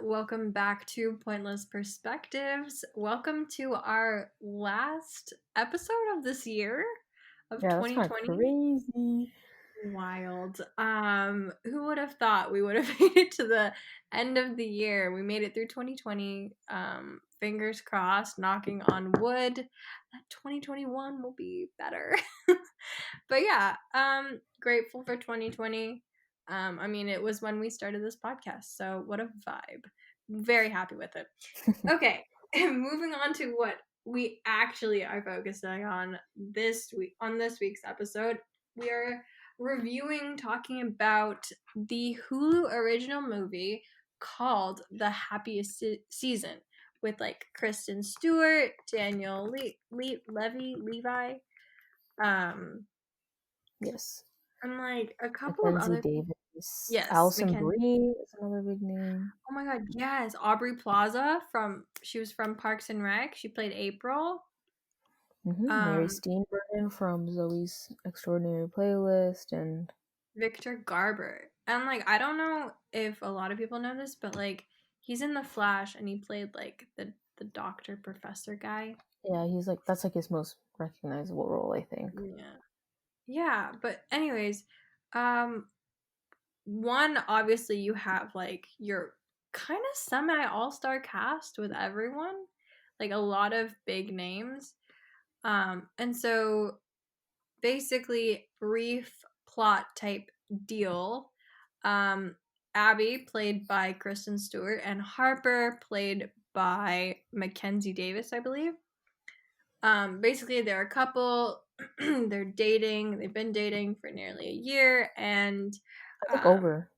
Welcome back to Pointless Perspectives. Welcome to our last episode of this year of Yeah, that's kind of 2020. crazy. Wild. Who would have thought we would have made it to the end of the year? We made it through 2020. Fingers crossed, knocking on wood, that 2021 will be better. But yeah, grateful for 2020. It was when we started this podcast, so what a vibe. Very happy with it. Okay, moving on to what we actually are focusing on this week. On this week's episode, we are talking about the Hulu original movie called The Happiest Season with like Kristen Stewart, Daniel Levi, Yes. and like a couple of Mackenzie other people. Davis. Yes, Allison Mackenzie. Brie is another big name. Oh my god, yes, Aubrey Plaza she was from Parks and Rec. She played April. Mary Steenburgen from Zoe's Extraordinary Playlist and Victor Garber. And like I don't know if a lot of people know this, but like he's in The Flash and he played like the doctor professor guy. yeah, that's like his most recognizable role, I think. Yeah, but anyways, one, obviously you have like your kind of semi all-star cast with everyone, like a lot of big names. And so basically brief plot type deal. Abby, played by Kristen Stewart, and Harper, played by Mackenzie Davis, I believe. Basically they're a couple. They're dating. They've been dating for nearly a year, and I think over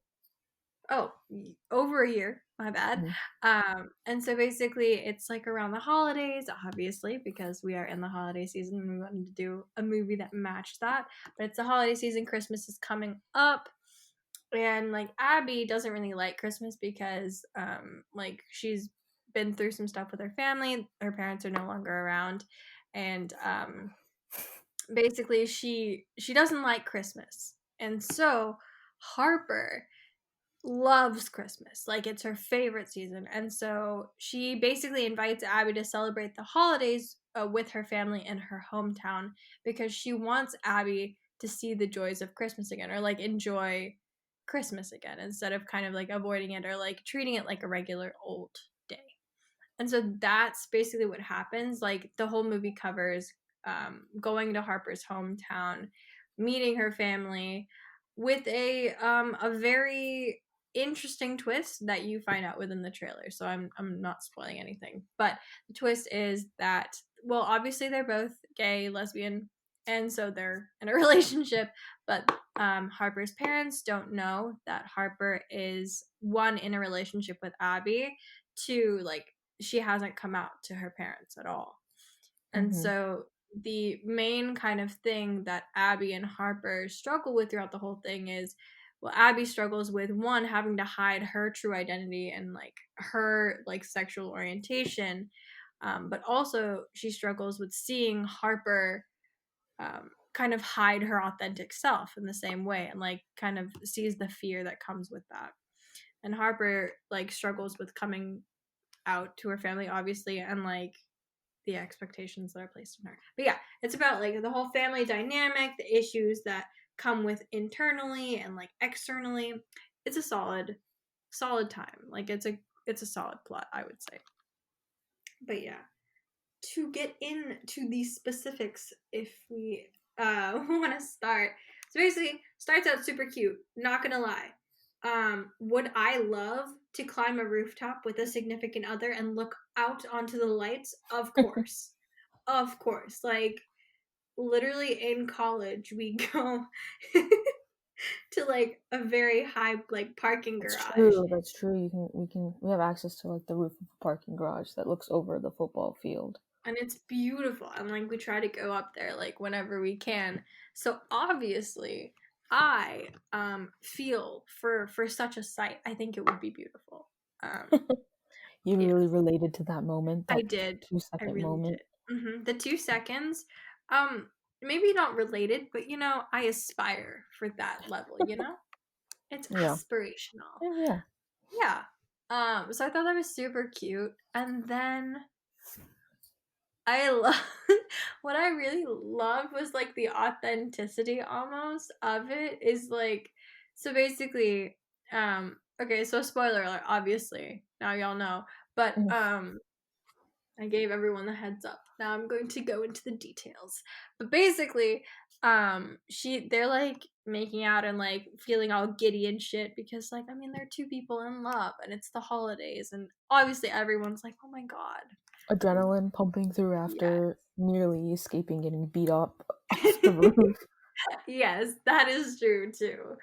a year. My bad. And so basically it's like around the holidays, obviously, because we are in the holiday season and we wanted to do a movie that matched that. But it's the holiday season. Christmas is coming up. And like Abby doesn't really like Christmas because like she's been through some stuff with her family. Her parents are no longer around. And basically she doesn't like Christmas. And so Harper loves Christmas. Like it's her favorite season. And so she basically invites Abby to celebrate the holidays with her family in her hometown because she wants Abby to see the joys of Christmas again, or like enjoy Christmas again, instead of kind of like avoiding it or like treating it like a regular old day. And so that's basically what happens. Like the whole movie covers going to Harper's hometown, meeting her family, with a very interesting twist that you find out within the trailer. So I'm not spoiling anything, but the twist is that, well, obviously they're both gay, lesbian, and so they're in a relationship, but Harper's parents don't know that Harper is, one, in a relationship with Abby, two, like she hasn't come out to her parents at all. And so the main kind of thing that Abby and Harper struggle with throughout the whole thing is, well, Abby struggles with, one, having to hide her true identity and like her like sexual orientation, but also she struggles with seeing Harper kind of hide her authentic self in the same way, and like kind of sees the fear that comes with that. And Harper like struggles with coming out to her family, obviously, and like the expectations that are placed on her. But yeah, it's about like the whole family dynamic, the issues that come with internally and like externally. It's a solid time. Like it's a solid plot, I would say. But yeah, to get into the specifics, if we want to start. So basically, starts out super cute, not gonna lie. Would I love to climb a rooftop with a significant other and look out onto the lights? Of course. Of course. Like, literally in college, we go to like a very high like parking garage. That's true. We have access to like the roof of a parking garage that looks over the football field. And it's beautiful. And like we try to go up there like whenever we can. So obviously I feel for such a sight. I think it would be beautiful. You really related to that moment. That I did. 2-second I really moment. did. The 2 seconds, maybe not related, but you know, I aspire for that level. You know, it's aspirational. Yeah. Yeah. So I thought that was super cute. And then I love what I really loved was like the authenticity almost of it is like so basically okay, so spoiler alert, obviously. Now y'all know. But Mm. I gave everyone the heads up. Now I'm going to go into the details. But basically, they're like making out and like feeling all giddy and shit because like I mean they're two people in love and it's the holidays and obviously everyone's like, "Oh my god." Adrenaline pumping through Yeah. after nearly escaping getting beat up off the roof. Yes, that is true too.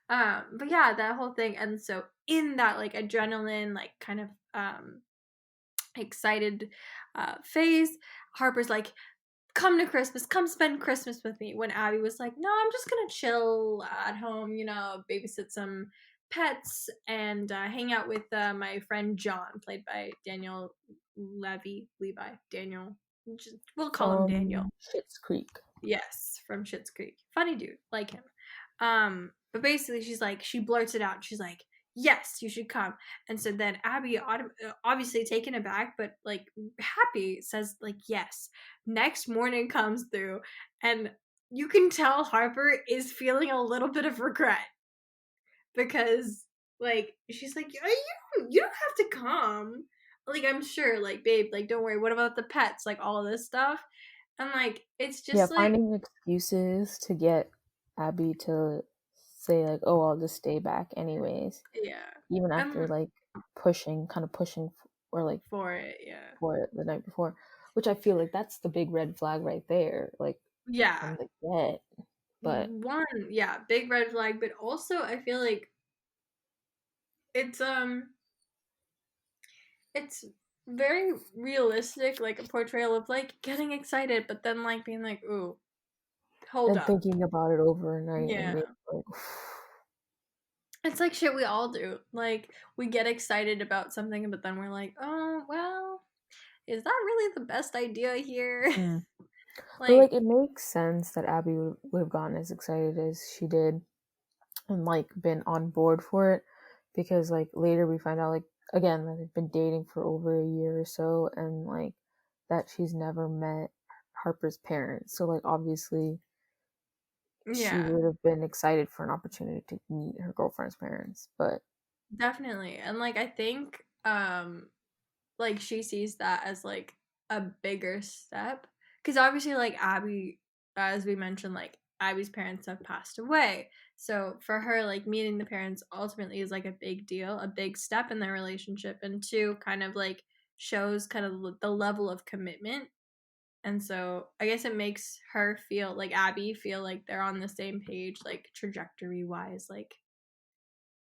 But yeah, that whole thing and so in that like adrenaline like kind of excited phase, Harper's like come to Christmas, come spend Christmas with me. When Abby was like, no, I'm just gonna chill at home, you know, babysit some pets and hang out with my friend John, played by Daniel Levi, Daniel. We'll call him Daniel. Schitt's Creek. Yes, from Schitt's Creek. Funny dude, like him. But basically, she's like, she blurts it out. She's like, "Yes, you should come." And so then Abby, obviously taken aback, but like happy, says like, "Yes." Next morning comes through, and you can tell Harper is feeling a little bit of regret because like she's like, you don't have to come." Like I'm sure, like babe, like don't worry. What about the pets? Like all of this stuff. And like it's Yeah, just like finding excuses to get Abby to say like, "Oh, I'll just stay back anyways," yeah. even after Um like kind of pushing, or like for it, yeah. for it the night before, which I feel like that's the big red flag right there, like Yeah. from the get. But One, yeah, big red flag, but also I feel like it's it's very realistic, like a portrayal of like getting excited, but then like being like, ooh, hold then up. thinking about it overnight and Yeah. being like, It's like shit we all do. Like we get excited about something, but then we're like, oh well, is that really the best idea here? hmm. But like Like, it makes sense that Abby would have gotten as excited as she did and like been on board for it, because like later we find out like again that they've been dating for over a year or so, and like that she's never met Harper's parents, so like obviously she yeah. would have been excited for an opportunity to meet her girlfriend's parents. But Definitely. And like I think like she sees that as like a bigger step because obviously like Abby, as we mentioned, like Abby's parents have passed away. So for her, like meeting the parents ultimately is like a big deal, a big step in their relationship, and two, kind of like shows kind of the level of commitment. And so I guess it makes her feel like Abby feel like they're on the same page, like trajectory wise, like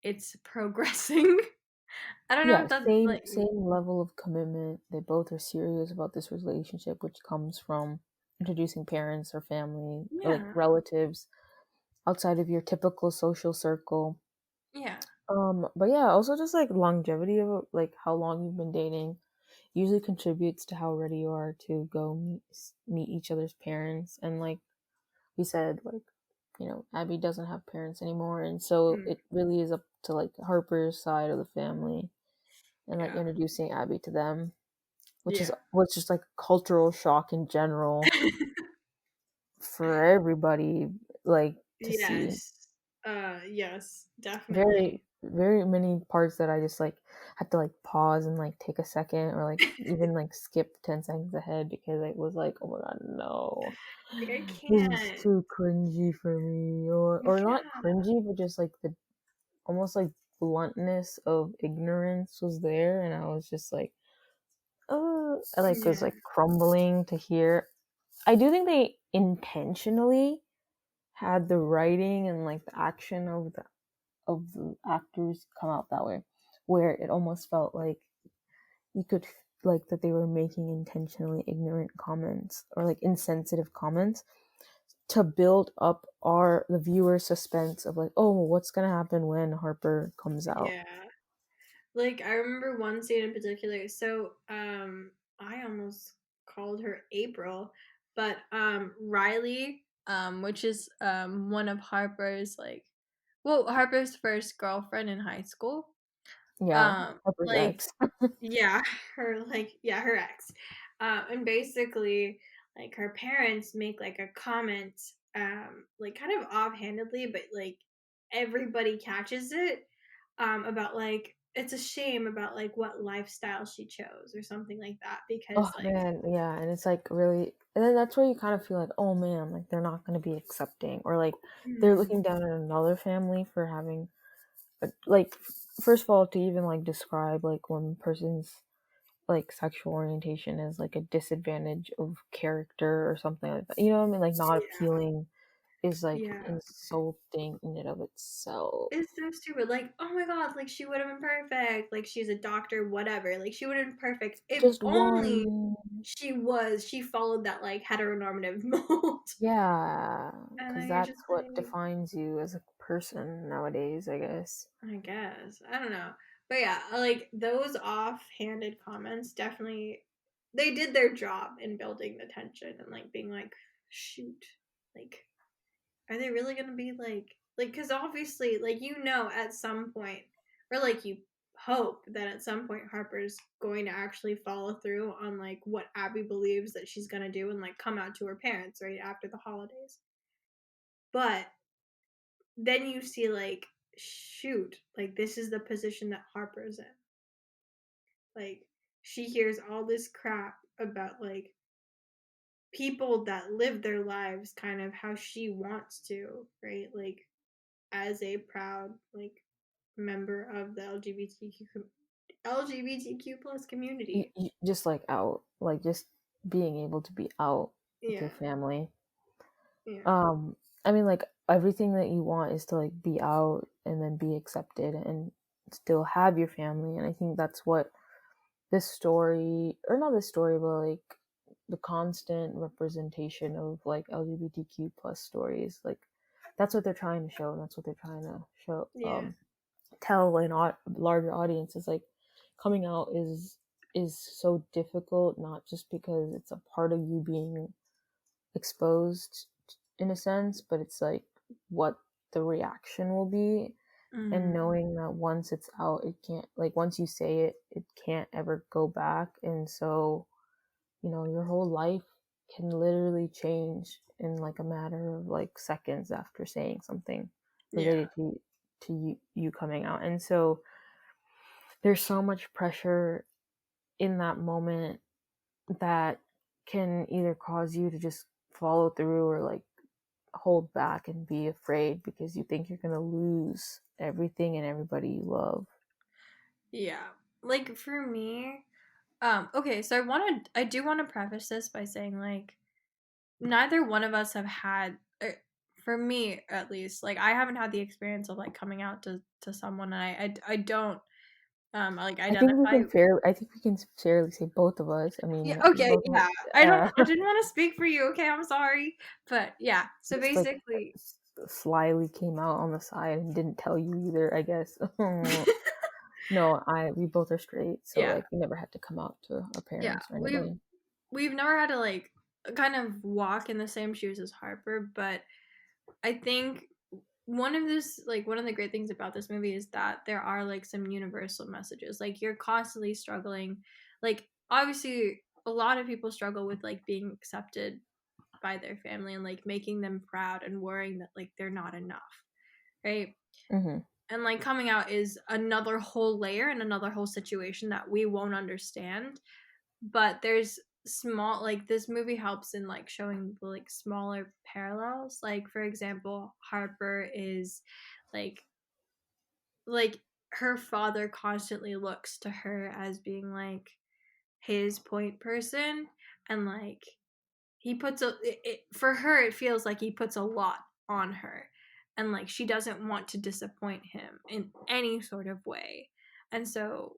it's progressing. I don't know yeah, if that's same like same level of commitment. They both are serious about this relationship, which comes from introducing parents or family or like yeah, relatives outside of your typical social circle. yeah, But yeah, also just like longevity of like how long you've been dating usually contributes to how ready you are to go meet each other's parents. And like we said, like, you know, Abby doesn't have parents anymore, and so mm, it really is up to like Harper's side of the family and like yeah, introducing Abby to them, yeah. which is like a cultural shock in general for everybody, like to see. Yes. Yes, Very, definitely. very many parts that I just like had to like pause and like take a second, or like even like skip 10 seconds ahead, because it was like, oh my god, no, Like I this is can't. too cringy for me, or not Yeah. cringy, but just like the almost like bluntness of ignorance was there, and I was just like, I like was Yeah. like crumbling to hear. I do think they intentionally had the writing and like the action of the actors come out that way, where it almost felt like you could like that they were making intentionally ignorant comments or like insensitive comments to build up our the viewer suspense of like, oh, what's gonna happen when Harper comes out. Yeah. Like I remember one scene in particular. So, I almost called her April, but Riley, which is one of Harper's like well, Harper's first girlfriend in high school. Yeah, Harper's Like, ex. yeah, her ex. And basically, like, her parents make, like, a comment, like, kind of offhandedly, but, like, everybody catches it, about, like, it's a shame about, like, what lifestyle she chose or something like that Oh because, like, man, yeah, and it's like really, and then that's where you kind of feel like, oh man, like they're not going to be accepting, or like they're mm, looking down at another family for having, like, first of all, to even like describe like one person's like sexual orientation as like a disadvantage of character or something like that. You know what I mean? Like not yeah, appealing is like yeah. insulting in and of itself. It's so stupid. Like, oh my god, like she would have been perfect. Like she's a doctor, whatever. Like she would have been perfect if Just only one, she followed that like heteronormative mold. yeah, And because then you're that's just what like, defines you as a person nowadays, I guess. I guess. I don't know. But yeah, like those offhanded comments definitely they did their job in building the tension and like being like, shoot, like are they really gonna be like because obviously like at some point or like you hope that at some point Harper's going to actually follow through on like what Abby believes that she's gonna do and like come out to her parents right after the holidays. But then you see like shoot, like this is the position that Harper's in. Like she hears all this crap about like people that live their lives kind of how she wants to, right? Like as a proud like member of the LGBTQ plus community. Just like out, like just being able to be out with your Yeah, family. yeah, Um, I mean, like everything that you want is to like be out and then be accepted and still have your family. And I think that's what this story, or not this story, but like the constant representation of like LGBTQ plus stories, like that's what they're trying to show, and that's what they're trying to show, yeah, tell an larger audience is like coming out is so difficult, not just because it's a part of you being exposed in a sense, but it's like what the reaction will be, and mm, knowing that once it's out, it can't, like once you say it, it can't ever go back. And so, you know, your whole life can literally change in like a matter of like seconds after saying something yeah, related to you coming out. And so there's so much pressure in that moment that can either cause you to just follow through or like hold back and be afraid because you think you're going to lose everything and everybody you love. yeah. Like for me, okay, so I do want to preface this by saying like neither one of us have had for me at least like I haven't had the experience of like coming out to someone and I don't like identify. I think we can fairly say both of us. I Yeah, mean, okay, both of yeah. us, I didn't want to speak for you, okay? I'm sorry. But yeah, so just like basically slyly came out on the side and didn't tell you either, I guess. No, we both are straight, so yeah. like we never had to come out to our Yeah. parents or anybody. We've never had to like kind of walk in the same shoes as Harper, but I think one of the great things about this movie is that there are like some universal messages. Like you're constantly struggling. Like obviously a lot of people struggle with like being accepted by their family and like making them proud and worrying that like they're not enough, right? Mm-hmm. And like coming out is another whole layer and another whole situation that we won't understand, but there's small like this movie helps in like showing the like smaller parallels. Like for example, Harper is like like her father constantly looks to her as being like his point person, and like he puts for her it feels like he puts a lot on her, and like she doesn't want to disappoint him in any sort of way. And so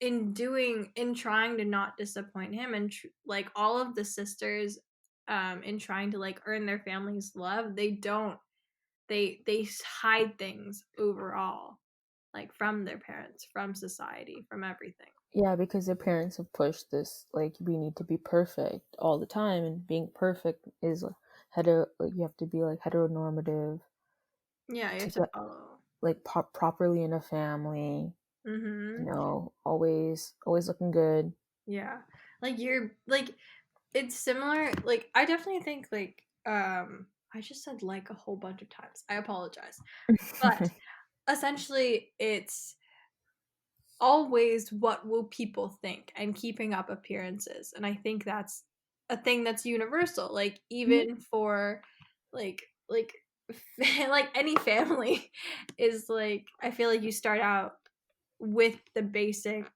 in trying to not disappoint him and like all of the sisters in trying to like earn their family's love, they don't they hide things overall, like from their parents, from society, from everything. Yeah, because their parents have pushed this, like we need to be perfect all the time, and being perfect is like you have to be like heteronormative Yeah, you to have to get follow. like properly in a family. You Mm-hmm. know, always looking good. Yeah. Like you're like it's similar. Like I definitely think like I just said like a whole bunch of times. I apologize. But essentially it's always what will people think and keeping up appearances. And I think that's a thing that's universal. Like Mhm. even for like like any family is like I feel like you start out with the basic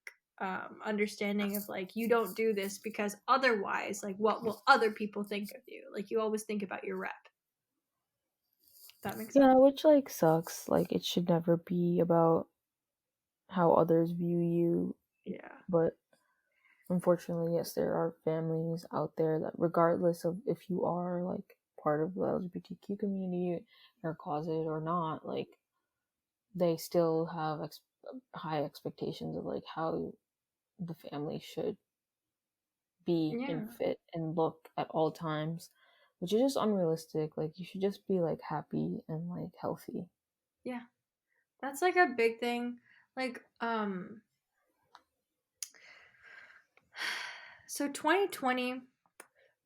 understanding of like you don't do this because otherwise like what will other people think of you, like you always think about your rep. That makes sense. Yeah, which like sucks. Like it should never be about how others view you, Yeah. but unfortunately, yes, there are families out there that, regardless of if you are like part of the LGBTQ community or closet or not, like they still have high expectations of like how the family should be and Yeah. fit and look at all times, which is just unrealistic. Like you should just be like happy and like healthy. Yeah, that's like a big thing. Like so 2020,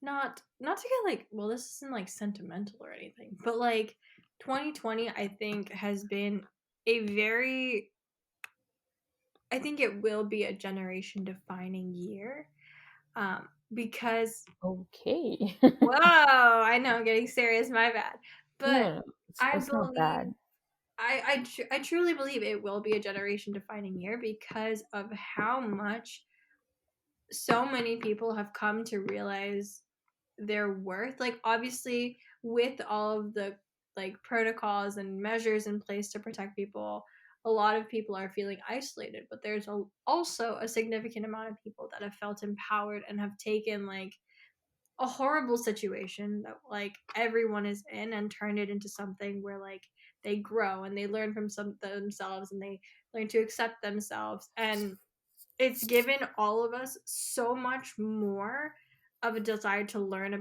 not to get like, well, this isn't like sentimental or anything, but like 2020 I think has been a very, I think it will be a generation defining year. Because Okay. whoa, I know I'm getting serious, my bad. But No, no, I it's not believe bad. I truly believe it will be a generation defining year because of how much so many people have come to realize their worth. Like obviously with all of the like protocols and measures in place to protect people, a lot of people are feeling isolated, but there's also a significant amount of people that have felt empowered and have taken like a horrible situation that like everyone is in and turned it into something where like they grow and they learn from some themselves and they learn to accept themselves, and it's given all of us so much more of a desire to learn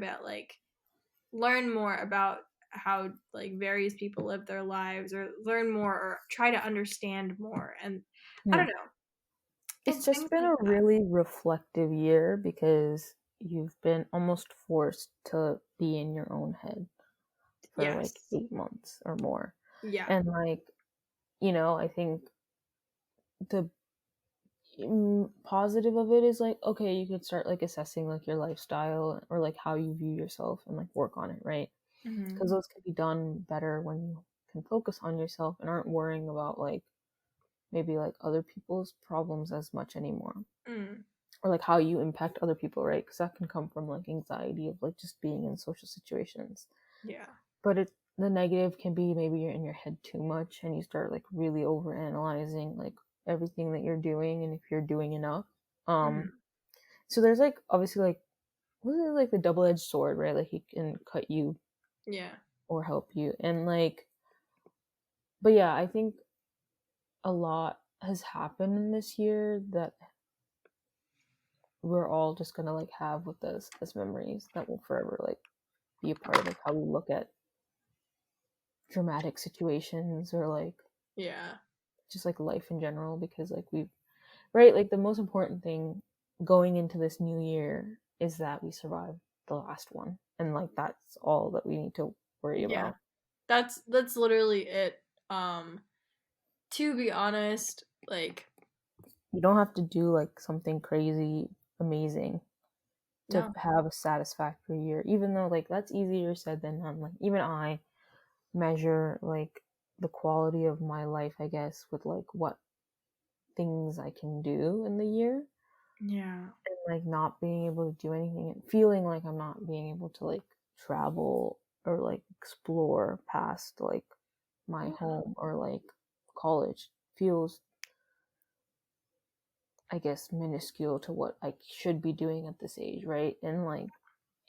more about how like various people live their lives or learn more or try to understand more, and I Yeah. don't know, It's it's just things been like a that. really reflective year because you've been almost forced to be in your own head for like Yes. 8 months or more. Yeah. And like, I think the positive of it is like, okay, you could start like assessing like your lifestyle or like how you view yourself and like work on it, right? Because Mm-hmm. those can be done better when you can focus on yourself and aren't worrying about like maybe like other people's problems as much anymore, Mm. or like how you impact other people, right? Because that can come from like anxiety of like just being in social situations. Yeah. But the negative can be maybe you're in your head too much and you start like really over analyzing like everything that you're doing and if you're doing enough. um Mm. so there's like obviously like what is it, like the double-edged sword, right? Like he can cut you Yeah. or help you, and like, but yeah, I think a lot has happened in this year that we're all just gonna like have with us as memories that will forever like be a part of like how we look at dramatic situations or like Yeah. just like life in general, because like we've, right, like the most important thing going into this new year is that we survive the last one, and like that's all that we need to worry Yeah. about. That's literally it. To be honest, like You don't have to do like something crazy amazing to no. have a satisfactory year, even though like that's easier said than done. Like even I measure like the quality of my life, I guess, with like what things I can do in the year, Yeah. and like not being able to do anything and feeling like I'm not being able to like travel or like explore past like my Yeah. home or like college feels, I guess, minuscule to what I should be doing at this age, right? And like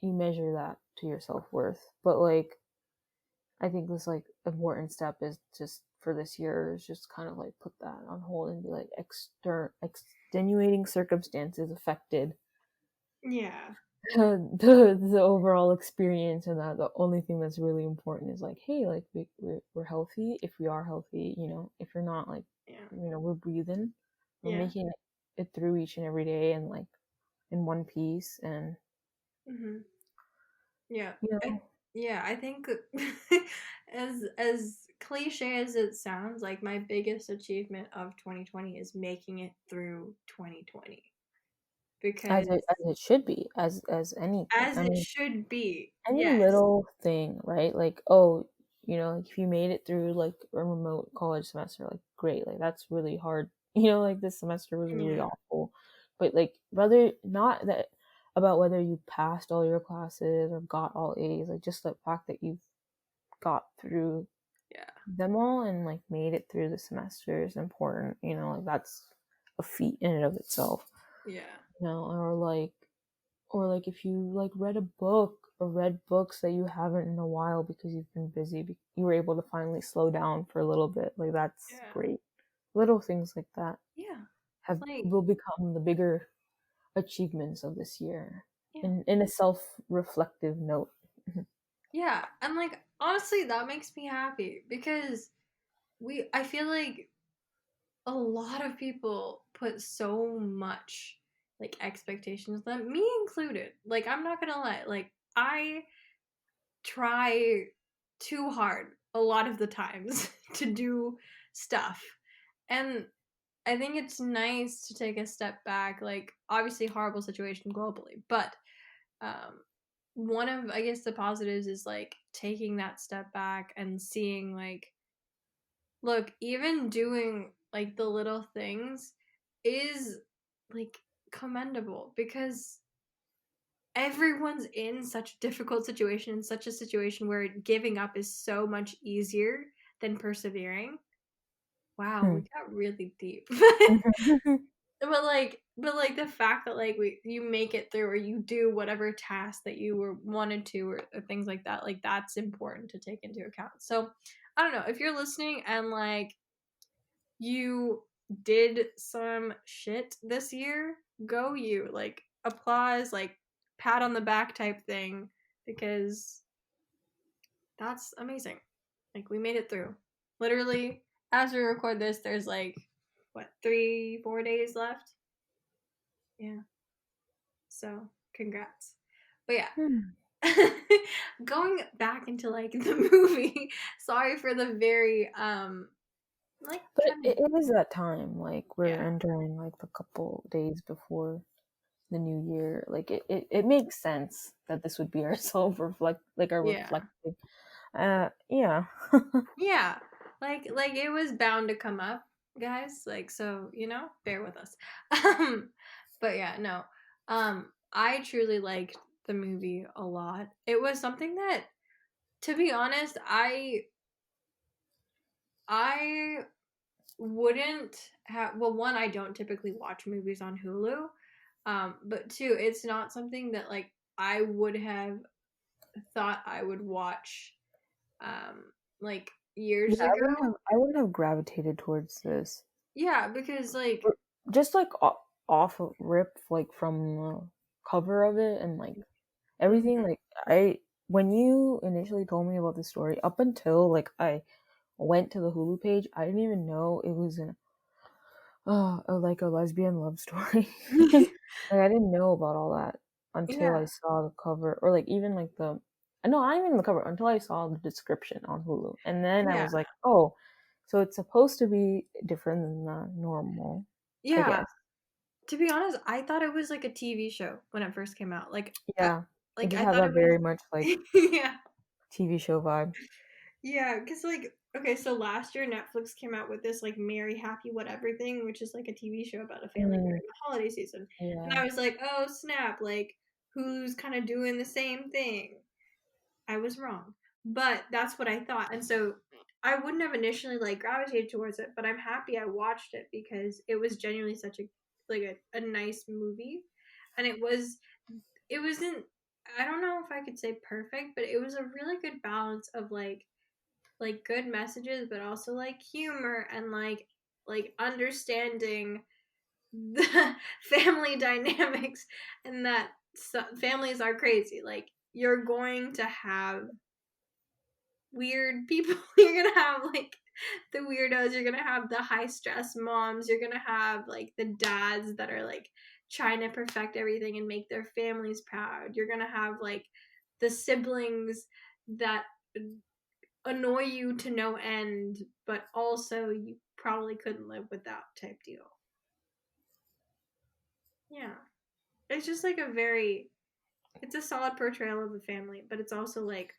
you measure that to your self-worth. But like I think this like important step is just for this year is just kind of like put that on hold and be like extenuating circumstances affected. Yeah. the overall experience, and that the only thing that's really important is like, hey, like we're healthy. If we are healthy, if you're not, like, Yeah. we're breathing, we're Yeah. making it through each and every day, and like in one piece, and Hmm. Yeah. you I know, yeah, I think as cliche as it sounds, like my biggest achievement of 2020 is making it through 2020 as because it should be, as anything. as I it mean, should be. any Yes. little thing, right? Like, oh, like if you made it through like a remote college semester, like great, like that's really hard. Like this semester was really Yeah. awful. But like whether not that about whether you passed all your classes or got all A's, like just the fact that you've got through Yeah. them all and like made it through the semester is important, like that's a feat in and of itself. Yeah. Or like if you like read a book or read books that you haven't in a while because you've been busy, you were able to finally slow down for a little bit. Like that's Yeah. great. Little things like that Yeah. have Like, will become the bigger achievements of this year. yeah. In a self-reflective note. Yeah. And like honestly that makes me happy because I feel like a lot of people put so much like expectations on them, me included. Like I'm not gonna lie, like I try too hard a lot of the times to do stuff. And I think it's nice to take a step back, like obviously horrible situation globally, but um one of I guess the positives is like taking that step back and seeing like look, even doing like the little things is like commendable because everyone's in such a difficult situation, in such a situation where giving up is so much easier than persevering. Wow, we Hmm. got really deep. But like the fact that like you make it through or you do whatever task that you were wanted to or things like that's important to take into account. So I don't know if you're listening and like you did some shit this year, go you. Like, applause, like, pat on the back type thing, because that's amazing. Like, we made it through. Literally, as we record this, there's like, what, 3, 4 days left? Yeah. So, congrats. But yeah. Hmm. Going back into like the movie, sorry for the very like But kind of it is that time, like we're yeah. entering like the couple days before the new year. Like it makes sense that this would be our our Yeah. reflective. Yeah. Yeah. Like it was bound to come up, guys. Like so, bear with us. But yeah, no. I truly liked the movie a lot. It was something that to be honest, I wouldn't have well, one, I don't typically watch movies on Hulu. But two, it's not something that like I would have thought I would watch like years Yeah, I wouldn't ago. have I wouldn't have gravitated towards this. Yeah, because like Just like off of rip, like from the cover of it and like everything. mhm. Like I when you initially told me about the story, up until like I went to the Hulu page, I didn't even know it was like a lesbian love story. Like I didn't know about all that until Yeah. I saw the cover, or like even like the no, not even the cover, until I saw the description on Hulu, and then I Yeah. was like, oh, so it's supposed to be different than the normal, I Yeah. guess. To be honest, I thought it was like a TV show when it first came out. Yeah, it did I have thought that it very much like was yeah. TV show vibe. Yeah, because like okay, so last year Netflix came out with this like Merry Happy Whatever thing, which is like a TV show about a family Mm, during the holiday season. And yeah. I was like, oh snap, like who's kind of doing the same thing? I was wrong. But that's what I thought. And so I wouldn't have initially like gravitated towards it, but I'm happy I watched it because it was genuinely such a nice movie. And it wasn't I don't know if I could say perfect, but it was a really good balance of like good messages but also like humor and like understanding the family dynamics and that families are crazy. Like, you're going to have weird people. You're gonna have like the weirdos. You're gonna have the high stress moms. You're gonna have like the dads that are like trying to perfect everything and make their families proud. You're gonna have like the siblings that annoy you to no end, but also you probably couldn't live without type deal. Yeah. It's just like a very, it's a solid portrayal of the family, but it's also like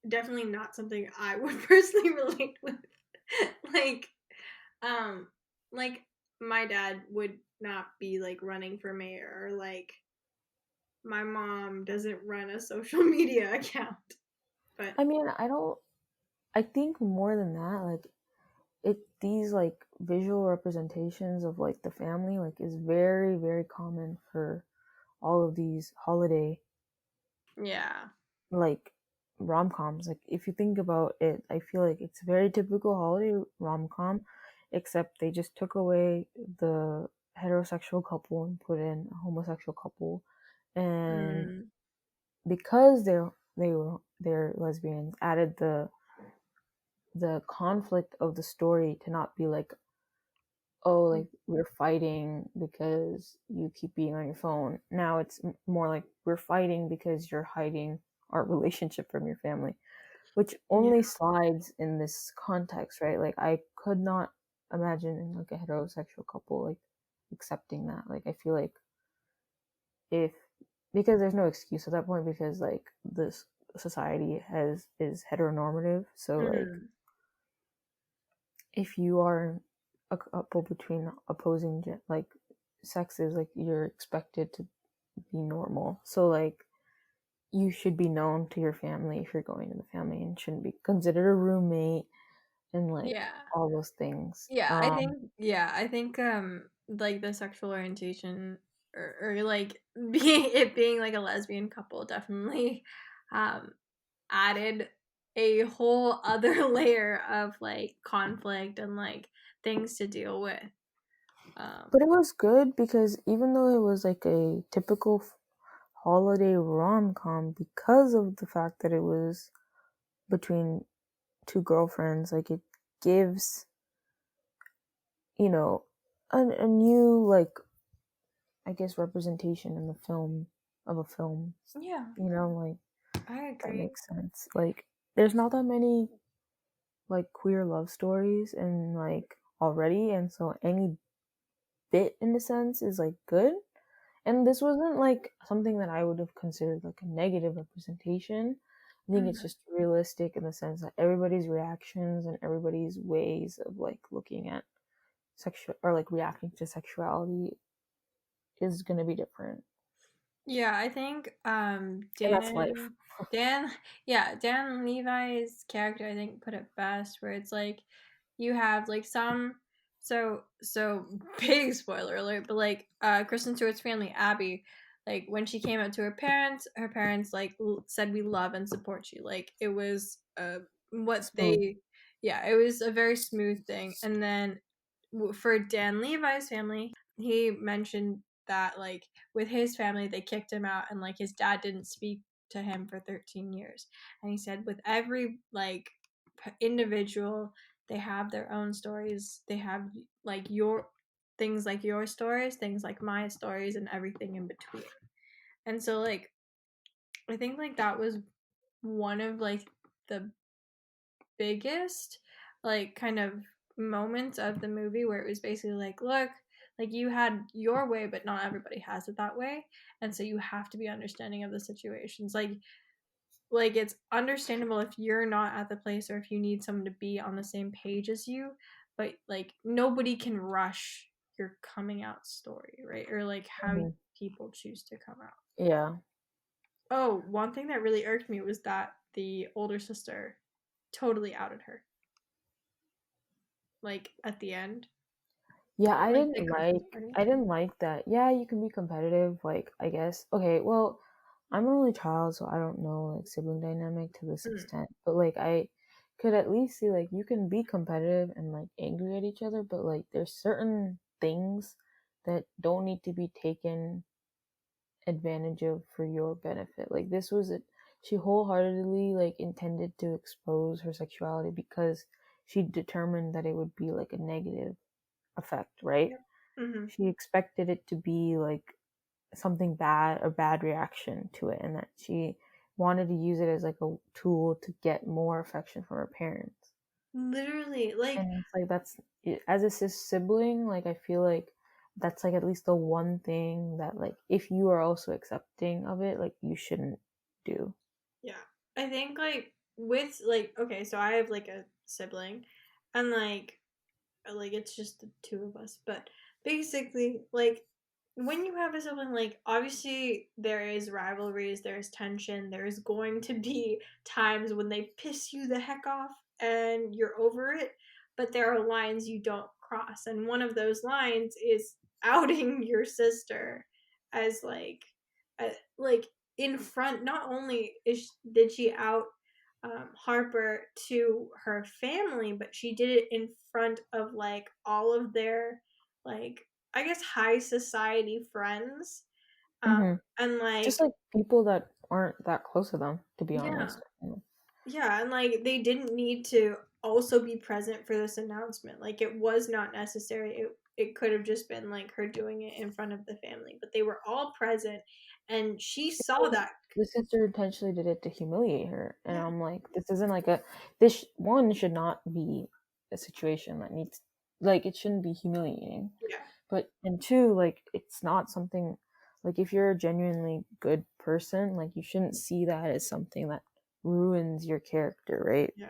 definitely not something I would personally relate with. like, um, like my dad would not be like running for mayor, or like my mom doesn't run a social media account. But I mean, I think more than that, like these like visual representations of like the family like is very, very common for all of these holiday yeah, like rom-coms. Like if you think about it, I feel like it's very typical holiday rom-com, except they just took away the heterosexual couple and put in a homosexual couple. And mm, because they're lesbians, added the conflict of the story to not be like, oh, like we're fighting because you keep being on your phone. Now it's more like we're fighting because you're hiding our relationship from your family, which yeah, only slides in this context, right? Like I could not imagine in like a heterosexual couple like accepting that. Like I feel like if because there's no excuse at that point because like this society has is heteronormative, so like mm, if you are a couple between opposing like sexes, like you're expected to be normal. So like you should be known to your family if you're going to the family and shouldn't be considered a roommate and like yeah. all those things. I think like the sexual orientation, or like being like a lesbian couple definitely um added a whole other layer of like conflict and like things to deal with. But Um it was good because even though it was like a typical holiday rom-com, because of the fact that it was between two girlfriends, like it gives, you know, a new like I guess representation in the film of a film. yeah, You know, like I that agree. makes sense. Like there's not that many like queer love stories and like already, and so any bit in a sense is like good. And this wasn't like something that I would have considered like a negative representation. I think it's Mhm. just realistic in the sense that everybody's reactions and everybody's ways of like looking at sexual or like reacting to sexuality is going to be different. Yeah, I think And that's life. Dan yeah, Dan Levi's character I think put it best, where it's like you have like some, so big spoiler alert, but like Kristen Stewart's family, Abby, like when she came out to her parents like said we love and support you. Like it was what Smooth. they, yeah, it was a very smooth thing. And then for Dan Levi's family, he mentioned that like with his family they kicked him out, and like his dad didn't speak to him for 13 years. And he said with every like individual, they have their own stories. They have like your things, like your stories, things like my stories, and everything in between. And so like I think like that was one of like the biggest like kind of moments of the movie, where it was basically like, look, like you had your way but not everybody has it that way, and so you have to be understanding of the situations. Like it's understandable if you're not at the place, or if you need someone to be on the same page as you, but like nobody can rush your coming out story, right? Or like how Mhm. people choose to come out. Yeah. Oh, one thing that really irked me was that the older sister totally outed her, like at the end, Yeah, like the Christmas party. I didn't like that. Yeah, you can be competitive, like I guess. Okay, well, I'm an only child, so I don't know like sibling dynamic to this Mm. extent. But like I could at least see like you can be competitive and like angry at each other, but like there's certain things that don't need to be taken advantage of for your benefit. Like this was it. She wholeheartedly like intended to expose her sexuality because she determined that it would be like a negative effect, right? Yeah. Mhm. She expected it to be like something bad, a bad reaction to it, and that she wanted to use it as like a tool to get more affection from her parents. Literally, like, And it's like that's as a sibling, like I feel like that's like at least the one thing that like if you are also accepting of it, like you shouldn't do. yeah. I think like with like okay, so I have like a sibling and like it's just the two of us, but basically like when you have a sibling, like obviously there is rivalries, there's tension, there's going to be times when they piss you the heck off and you're over it, but there are lines you don't cross, and one of those lines is outing your sister as like in front. Not only did she out Harper to her family, but she did it in front of like all of their like I guess high society friends. Um, Hmm. and Just like like people that aren't that close to them, to be yeah, honest. yeah, and like they didn't need to also be present for this announcement. Like it was not necessary. It could have just been like her doing it in front of the family, but they were all present, and she saw Because that. the sister intentionally did it to humiliate her, and Yeah, I'm like, this isn't like a this one should not be a situation that needs like it shouldn't be humiliating. yeah, But and two, like it's not something like if you're a genuinely good person, like you shouldn't see that as something that ruins your character, right? yeah,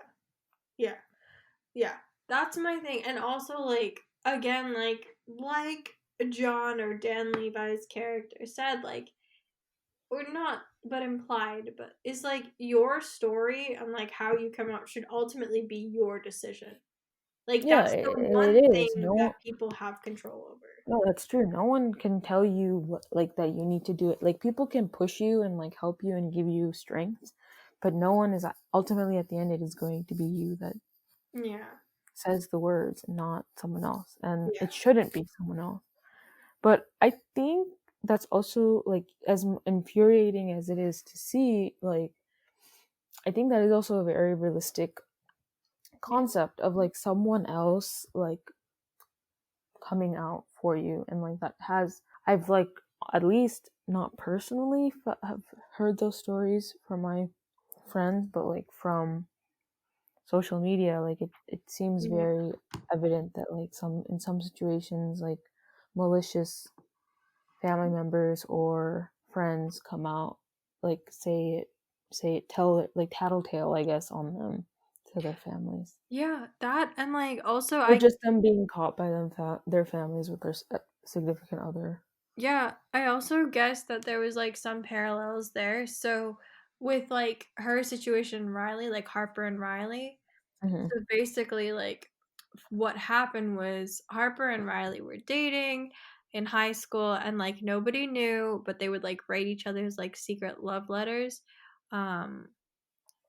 yeah. Yeah, that's my thing. And also like again like John or Dan Levi's character said like or not but implied but it's like your story and like how you come out should ultimately be your decision. Like Yeah, that's the it one is. thing that people have control over. No, that's true. No one can tell you like that you need to do it. Like people can push you and like help you and give you strength, but no one is ultimately at the end. It is going to be you that Yeah. says the words, and not someone else, and Yeah. it shouldn't be someone else. But I think that's also like as infuriating as it is to see. Like I think that is also a very realistic Yeah. concept of like someone else like coming out for you, and like that has I've like at least not personally have heard those stories from my friends, but like from social media, like it seems Yeah. very evident that like some in some situations like malicious family members or friends come out, like say it tell it like tattletale, I guess, on them to their families, Yeah, that and like also or I just them being caught by their families with their significant other. yeah, I also guess that there was like some parallels there. So with like her situation, Riley, like Harper and Riley. Hmm. So basically, like what happened was Harper and Riley were dating in high school, and like nobody knew, but they would like write each other's like secret love letters, um,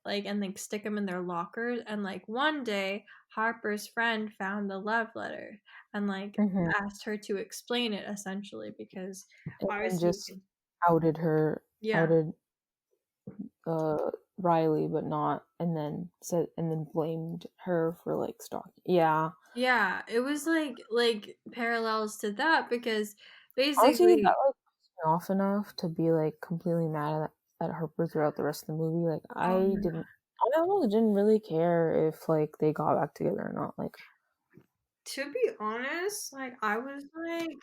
like and like stick them in their lockers. And like one day, Harper's friend found the love letter and like Hmm. asked her to explain it essentially because And then obviously you just could, outed her, yeah. outed Riley, but not, and then said, and then blamed her for like stalking. Yeah, Yeah, it was like parallels to that because honestly, that basically like pissed me off enough to be like completely mad at Harper throughout the rest of the movie. Like um I almost didn't really care if like they got back together or not. Like to be honest, like I was like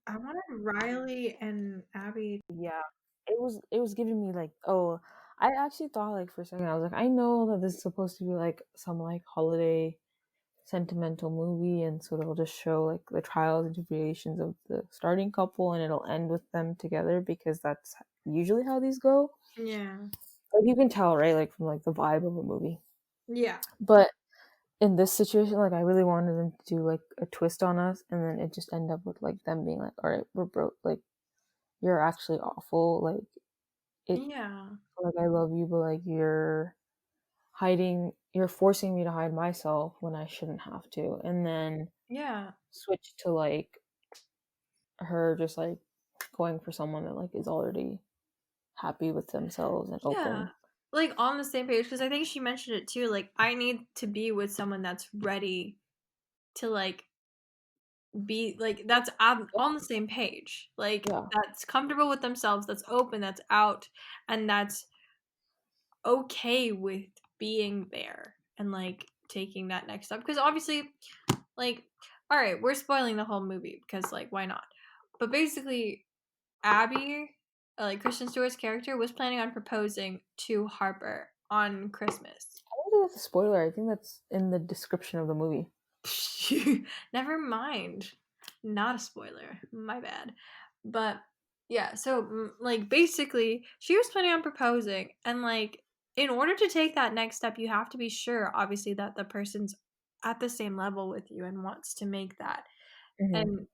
I wanted Riley and Abby. yeah, it was giving me like, oh, I actually thought like for a second I was like, I know that this is supposed to be like some like holiday sentimental movie, and so they'll just show like the trials and tribulations of the starting couple, and it'll end with them together because that's usually how these go. Yeah. Like you can tell, right? Like from like the vibe of a movie. Yeah. But in this situation, like I really wanted them to do like a twist on us, and then it just end up with like them being like, "All right, we're broke. Like you're actually awful. Like it. Yeah. Like I love you, but like you're forcing me to hide myself when I shouldn't have to." And then Yeah. switch to like her just like going for someone that like is already happy with themselves and Yeah. open. Like on the same page, because I think she mentioned it too. Like, I need to be with someone that's ready to like be like that's on the same page. Like, Yeah. that's comfortable with themselves, that's open, that's out, and that's okay with being there and like taking that next step. Because obviously, like, all right, we're spoiling the whole movie because like why not? But basically, Abby, like Kristen Stewart's character, was planning on proposing to Harper on Christmas. I don't think that's a spoiler. I think that's in the description of the movie. Never mind. Not a spoiler. My bad. But yeah, so like basically, she was planning on proposing, and like in order to take that next step, you have to be sure, obviously, that the person's at the same level with you and wants to make that. Mm-hmm. And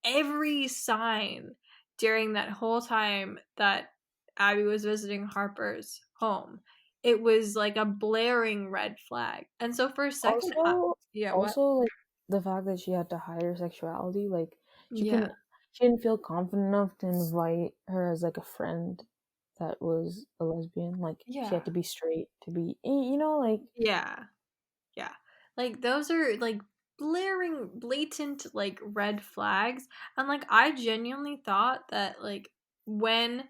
every sign during that whole time that Abby was visiting Harper's home, it was like a blaring red flag. And so for a second, Also, yeah, what? also like the fact that she had to hide her sexuality, like she Yeah, couldn't, she didn't feel confident enough to invite her as like a friend that was a lesbian. Like she had yeah, to be straight to be, you know, like yeah, yeah. Like those are like blaring, blatant like red flags. And like I genuinely thought that like when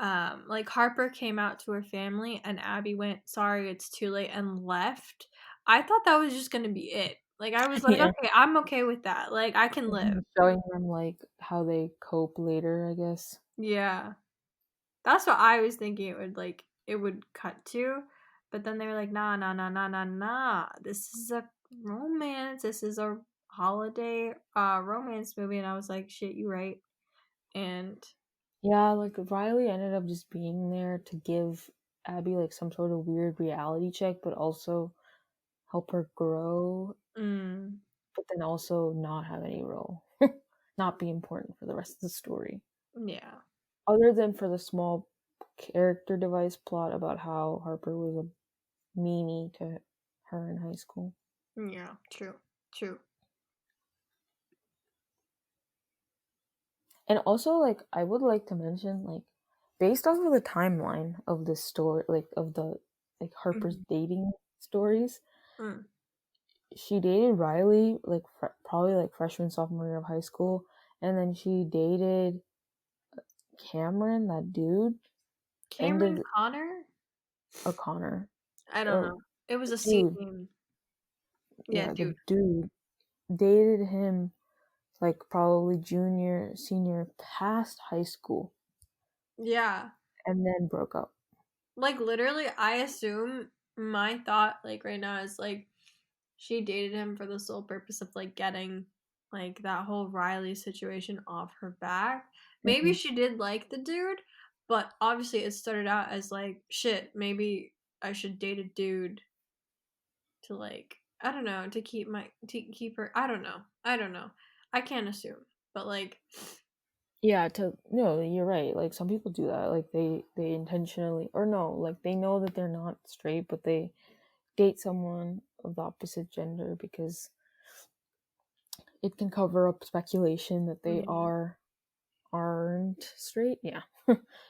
like Harper came out to her family and Abby went, sorry, it's too late, and left, I thought that was just gonna be it. Like I was like, yeah, okay, I'm okay with that. Like I can live. showing them like how they cope later, I guess. Yeah. That's what I was thinking it would cut to. But then they were like, nah, nah, nah, nah, nah, nah. This is a romance. This is a holiday romance movie. And I was like, shit, you right. And Yeah, like Riley ended up just being there to give Abby like some sort of weird reality check, but also help her grow, mm, but then also not have any role, not be important for the rest of the story. yeah. Other than for the small character device plot about how Harper was a meanie to her in high school. Yeah, true. True. And also, like, I would like to mention, like, based off of the timeline of this story, like, of the, like, Harper's Mm, dating stories, mm. she dated Riley, like, probably, like, freshman, sophomore year of high school, and then she dated Cameron, that dude, end Cameron of Connor? O'Connor. I don't Or, know. It was a C dude, name. Yeah, yeah, the dude. dude dated him like probably junior, senior, past high school, Yeah. and then broke up. Like literally, I assume my thought like right now is like she dated him for the sole purpose of like getting like that whole Riley situation off her back. Maybe Hmm. she did like the dude, but obviously it started out as like shit, maybe I should date a dude to like I don't know, to keep her I don't know. I don't know. I can't assume. But like Yeah, to no, you're right. Like some people do that. Like they intentionally or no, like they know that they're not straight, but they date someone of the opposite gender because it can cover up speculation that they yeah. aren't straight. Yeah.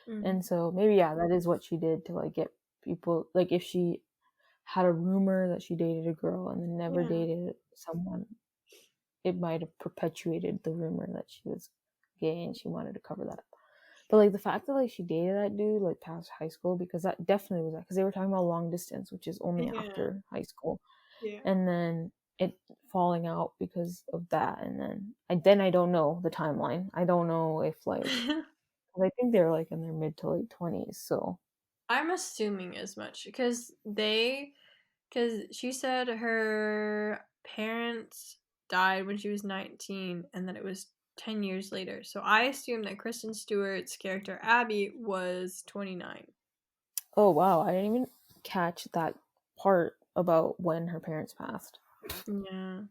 Mm, And so maybe yeah, that is what she did to like get people like if she had a rumor that she dated a girl and then never yeah. dated someone, it might have perpetuated the rumor that she was gay and she wanted to cover that up. But like the fact that like she dated that dude like past high school because that definitely was that because they were talking about long distance, which is only Yeah. after high school, Yeah. and then it falling out because of that, and then I don't know the timeline. I don't know if like 'cause I think they're like in their mid to late 20s, so I'm assuming as much because she said her parents died when she was 19 and then it was 10 years later. So I assume that Kristen Stewart's character Abby was 29. oh wow, I didn't even catch that part about when her parents passed. Yeah.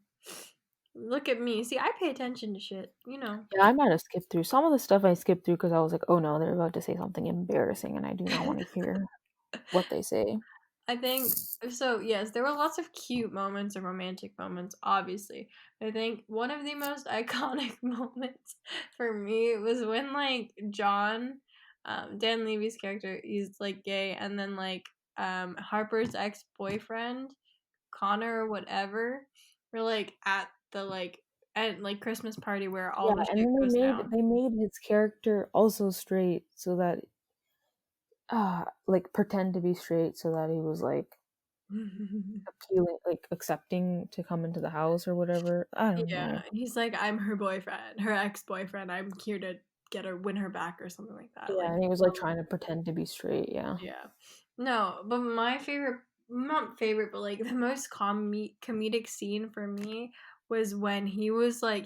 Look at me. See, I pay attention to shit, you know. Yeah, I might have skipped through some of the stuff. I skipped through because I was like, oh no, they're about to say something embarrassing, and I do not want to hear what they say. I think so. Yes, there were lots of cute moments and romantic moments, obviously. I think one of the most iconic moments for me was when like John, Dan Levy's character, he's like gay, and then like Harper's ex boyfriend, Connor or whatever, were like at the like at like Christmas party where all Yeah, the and shit then they goes made down. they made his character also straight so that like pretend to be straight so that he was like appealing, like accepting to come into the house or whatever. I don't Yeah, know. he's like, I'm her boyfriend, her ex-boyfriend. I'm here to get her, win her back, or something like that. Yeah, Like, and he was like well, trying to pretend to be straight. Yeah. yeah. No, but my favorite, not favorite, but like the most comedic scene for me was when he was like,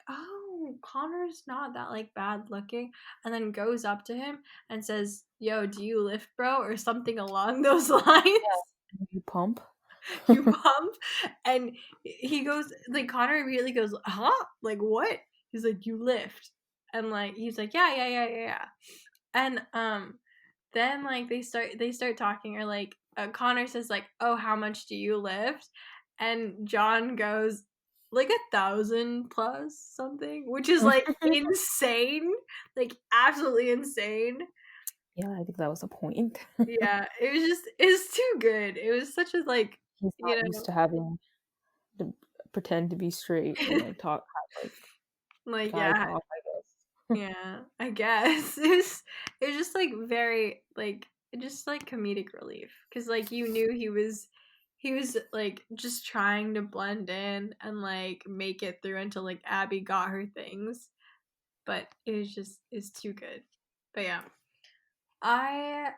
oh, Connor's not that like bad looking, and then goes up to him and says, "Yo, do you lift, bro?" or something along those lines. Yeah. You pump. You pump, and he goes like Connor immediately goes, huh, like what? He's like, you lift, and like he's like, yeah, yeah, yeah, yeah, yeah. And then like they start talking, or like Connor says like, oh, how much do you lift? And John goes like 1,000 plus something, which is like insane, like absolutely insane. Yeah, I think that was the point. Yeah, it was too good. It was such a like, He's you not used know to having to pretend to be straight and like talk have, like like, guy yeah, talk, I guess. yeah, I guess. It was just like very like just like comedic relief, because like you knew he was like just trying to blend in and like make it through until like Abby got her things, but it's too good. But yeah, I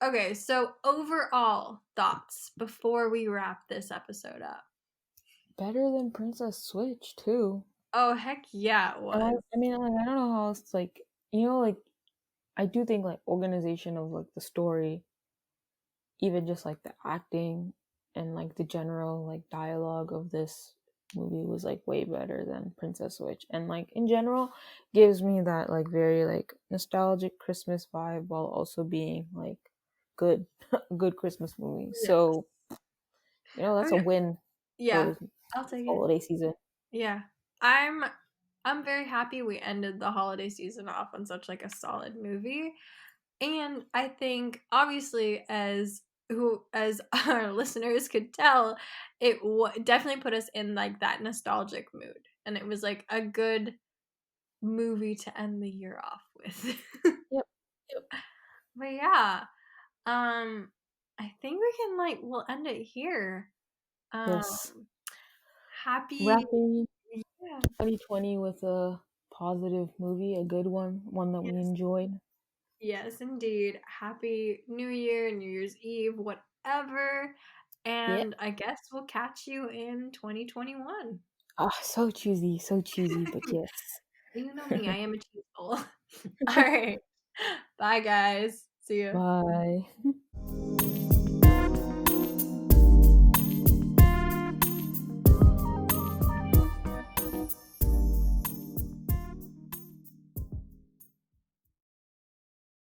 okay. So overall thoughts before we wrap this episode up. Better than Princess Switch too. Oh heck yeah, it And was. I mean, like, I don't know how else, like, like, I do think, like, organization of, like, the story, even just, like, the acting and, like, the general, like, dialogue of this movie was, like, way better than Princess Switch. And, like, in general, gives me that, like, very, like, nostalgic Christmas vibe while also being, like, good, good Christmas movie. Yes. So, that's a Okay. win Yeah, for I'll take it. holiday season. Yeah. I'm very happy we ended the holiday season off on such like a solid movie. And I think obviously as our listeners could tell, it definitely put us in like that nostalgic mood. And it was like a good movie to end the year off with. Yep. Yep. But yeah, I think we can like we'll end it here. Um Yes. happy Wrapping yeah. 2020 with a positive movie, a good one that we Yes. enjoyed. Yes, indeed. Happy New Year, New Year's Eve, whatever. Yeah. And I guess we'll catch you in 2021. Ah, so cheesy, but yes. You know me, I am a cheese ball. All right. Bye, guys. See you. Bye.